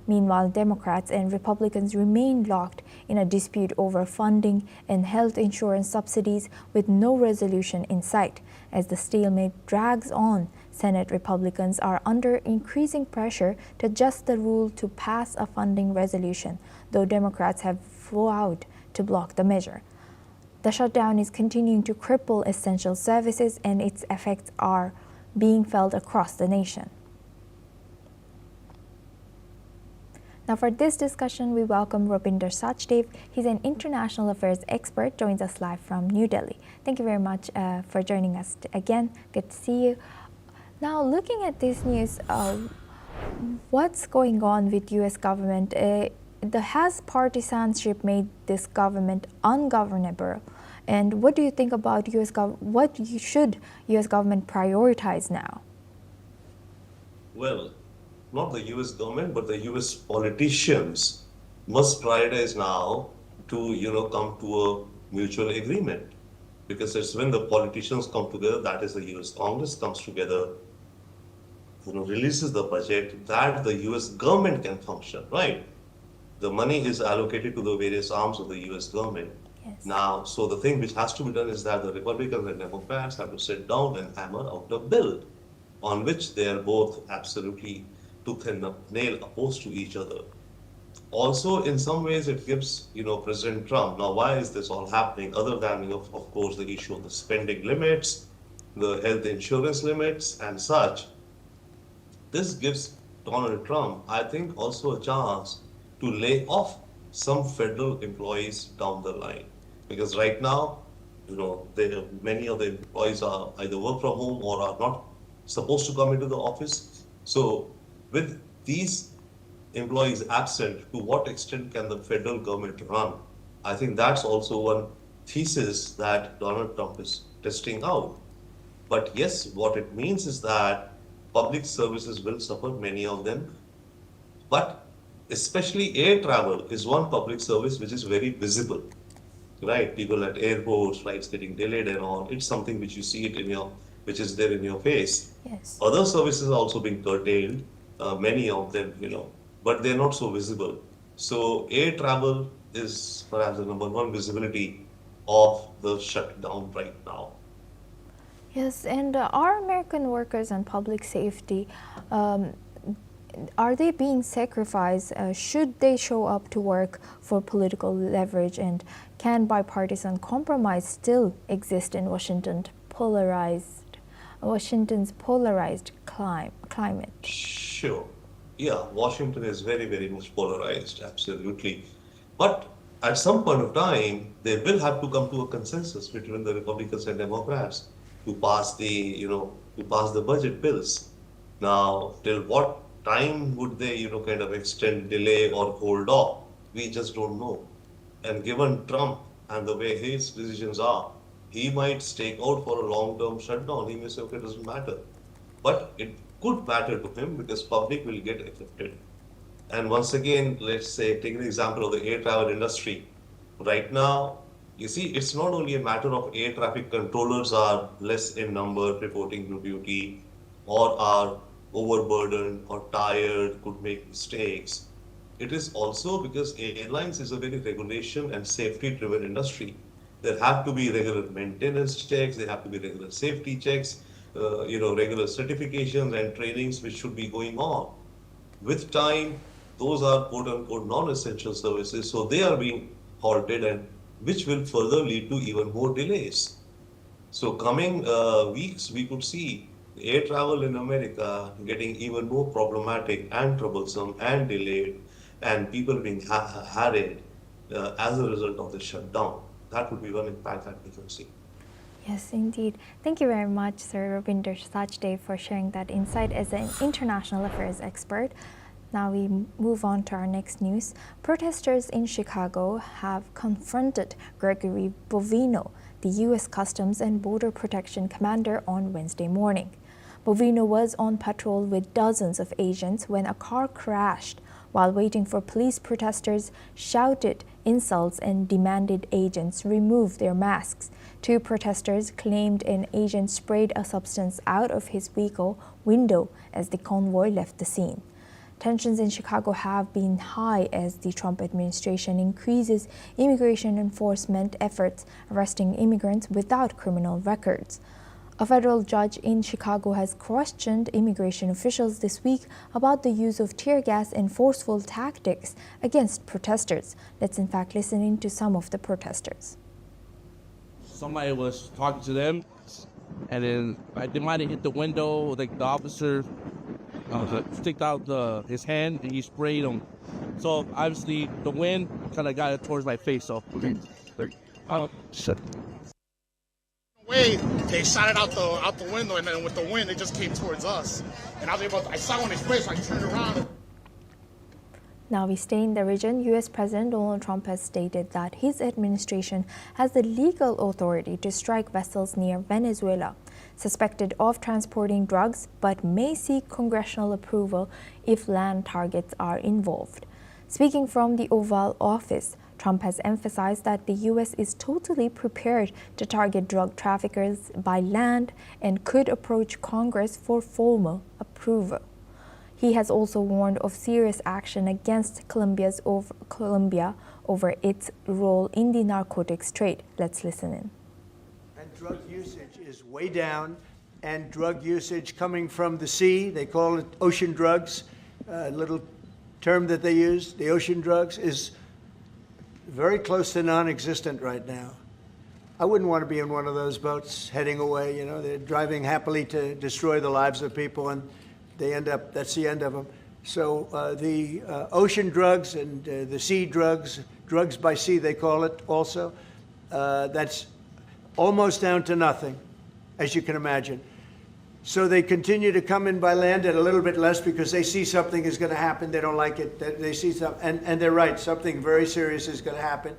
Meanwhile, Democrats and Republicans remain locked in a dispute over funding and health insurance subsidies with no resolution in sight. As the stalemate drags on, Senate Republicans are under increasing pressure to adjust the rule to pass a funding resolution, though Democrats have vowed to block the measure. The shutdown is continuing to cripple essential services, and its effects are being felt across the nation. Now for this discussion, we welcome Rupinder Sachdev. He's an international affairs expert, joins us live from New Delhi. Thank you very much for joining us again. Good to see you. Now, looking at this news, what's going on with U.S. government? Has partisanship made this government ungovernable? And what do you think about what should U.S. government prioritize now? Well, not the U.S. government, but the U.S. politicians must prioritize now to, come to a mutual agreement. Because it's when the politicians come together, that is the U.S. Congress comes together, releases the budget, that the U.S. government can function, right? The money is allocated to the various arms of the U.S. government. Yes. Now, so the thing which has to be done is that the Republicans and Democrats have to sit down and hammer out a bill on which they are both absolutely tooth and nail opposed to each other. Also, in some ways, it gives, President Trump. Now, why is this all happening? Other than, of course, the issue of the spending limits, the health insurance limits, and such. This gives Donald Trump, I think, also a chance to lay off some federal employees down the line. Because right now, many of the employees are either work from home or are not supposed to come into the office. So, with these employees absent, to what extent can the federal government run? I think that's also one thesis that Donald Trump is testing out. But yes, what it means is that public services will suffer, many of them. But especially air travel is one public service which is very visible, right? People at airports, flights getting delayed and all. It's something which you see it which is there in your face. Yes. Other services are also being curtailed, many of them, but they're not so visible. So air travel is perhaps the number one visibility of the shutdown right now. Yes, and are American workers and public safety, are they being sacrificed? Should they show up to work for political leverage? And can bipartisan compromise still exist in Washington's polarized climate? Sure. Yeah, Washington is very, very much polarized, absolutely. But at some point of time, they will have to come to a consensus between the Republicans and Democrats to pass the budget bills. Now, till what time would they, kind of extend, delay, or hold off? We just don't know. And given Trump and the way his decisions are, he might stake out for a long-term shutdown. He may say, okay, it doesn't matter. But it could matter to him because public will get affected. And once again, let's say, take the example of the air travel industry. Right now, you see, it's not only a matter of air traffic controllers are less in number reporting to duty or are overburdened or tired, could make mistakes. It is also because airlines is a very regulation and safety driven industry. There have to be regular maintenance checks, there have to be regular safety checks, regular certifications and trainings which should be going on. With time, those are quote unquote non-essential services, so they are being halted, and which will further lead to even more delays. So coming weeks, we could see air travel in America getting even more problematic and troublesome and delayed, and people being harried as a result of the shutdown. That would be one impact that we could see. Yes, indeed. Thank you very much, Sir Rupinder Sachdev, for sharing that insight as an international affairs expert. Now we move on to our next news. Protesters in Chicago have confronted Gregory Bovino, the U.S. Customs and Border Protection commander, on Wednesday morning. Bovino was on patrol with dozens of agents when a car crashed. While waiting for police, protesters shouted insults and demanded agents remove their masks. Two protesters claimed an agent sprayed a substance out of his vehicle window as the convoy left the scene. Tensions in Chicago have been high as the Trump administration increases immigration enforcement efforts, arresting immigrants without criminal records. A federal judge in Chicago has questioned immigration officials this week about the use of tear gas and forceful tactics against protesters. Let's in fact listen in to some of the protesters. Somebody was talking to them, and then they might have hit the window. Like the officer sticked out his hand and he sprayed them. So obviously the wind kind of got it towards my face. So shit. Way they shot it out the window, and then with the wind it just came towards us. And I saw when they sprayed, so I turned around. Now we stay in the region. U.S. President Donald Trump has stated that his administration has the legal authority to strike vessels near Venezuela suspected of transporting drugs, but may seek congressional approval if land targets are involved. Speaking from the Oval Office, Trump has emphasized that the U.S. is totally prepared to target drug traffickers by land and could approach Congress for formal approval. He has also warned of serious action against Colombia over its role in the narcotics trade. Let's listen in. And drug usage is way down, and drug usage coming from the sea, they call it ocean drugs, a little term that they use, the ocean drugs, is very close to non-existent right now. I wouldn't want to be in one of those boats heading away, you know, they're driving happily to destroy the lives of people, and they end up, that's the end of them. So the ocean drugs and the sea drugs, drugs by sea they call it also, that's almost down to nothing, as you can imagine. So they continue to come in by land at a little bit less because they see something is going to happen. They don't like it. They see something, and they're right. Something very serious is going to happen.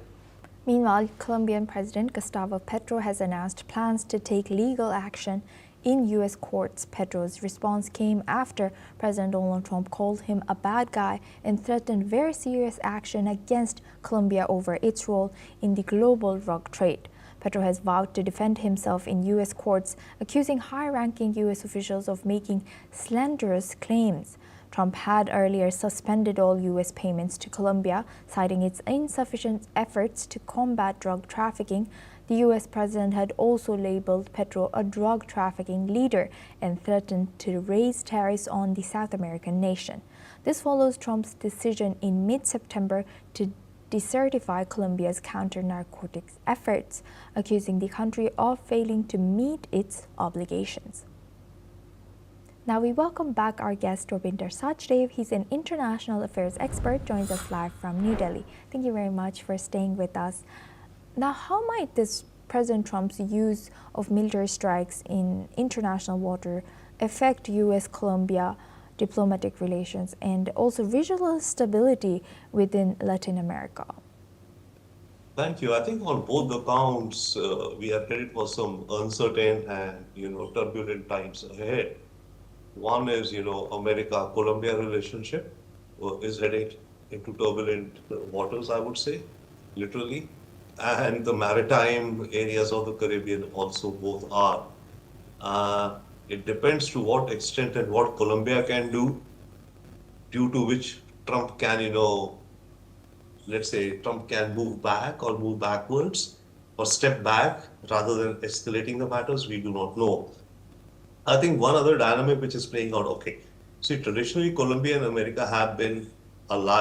Meanwhile, Colombian President Gustavo Petro has announced plans to take legal action in U.S. courts. Petro's response came after President Donald Trump called him a bad guy and threatened very serious action against Colombia over its role in the global drug trade. Petro has vowed to defend himself in U.S. courts, accusing high-ranking U.S. officials of making slanderous claims. Trump had earlier suspended all U.S. payments to Colombia, citing its insufficient efforts to combat drug trafficking. The U.S. president had also labeled Petro a drug trafficking leader and threatened to raise tariffs on the South American nation. This follows Trump's decision in mid-September to decertify Colombia's counter-narcotics efforts, accusing the country of failing to meet its obligations. Now we welcome back our guest, Ravinder Sachdev. He's an international affairs expert, joins us live from New Delhi. Thank you very much for staying with us. Now, how might this President Trump's use of military strikes in international water affect U.S.-Colombia diplomatic relations and also regional stability within Latin America? Thank you. I think on both the counts, we are headed for some uncertain and turbulent times ahead. One is America-Colombia relationship is headed into turbulent waters, I would say, literally, and the maritime areas of the Caribbean also both are. It depends to what extent and what Colombia can do, due to which Trump can, let's say Trump can move back or move backwards or step back rather than escalating the matters. We do not know. I think one other dynamic which is playing out, see, traditionally Colombia and America have been allied.